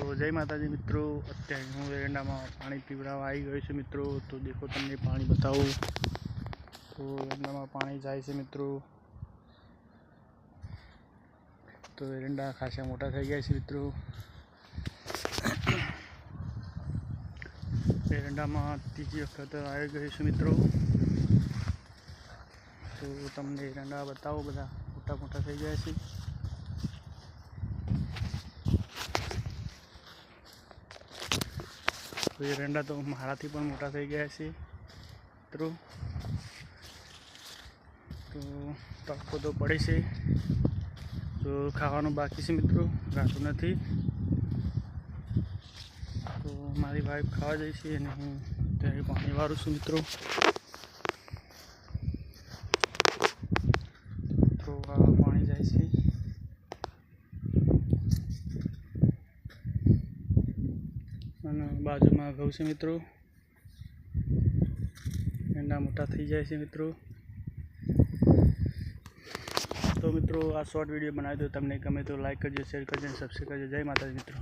तो जय माताजी मित्रों, અત્યારે હું એરંડામાં પાણી પીવડાવવા આવી ગયો છું મિત્રો। તો દેખો તમને પાણી બતાવું તો એરંડામાં પાણી જાય છે મિત્રો। તો એરંડા ખાસા મોટા થઈ ગયા છે મિત્રો। એરંડામાં ત્રીજી વખત આવી ગયો છું મિત્રો। તો તમને એરંડા બતાવો, બધા મોટા મોટા થઈ ગયા છે। तो एरंडा तो माराथी पण मोटा थई गया छे मित्रों। तो तड़को तो पड़े छे, तो खावानुं बाकी छे मित्रों, रातुं नथी। तो मारी वाइफ खावा जाय छे अने हूँ त्यारे पाणी वाळुं छुं मित्रों। तो आ पाणी जाय छे बाजू में घઉં છે मित्रों। एंडा मोटा थी जाए છે मित्रों। तो मित्रों आ शॉर्ट वीडियो बनावी तो तमने गमे तो लाइक करजो, शेर करजो, सब्सक्राइब करजो। जय माताजी मित्रों।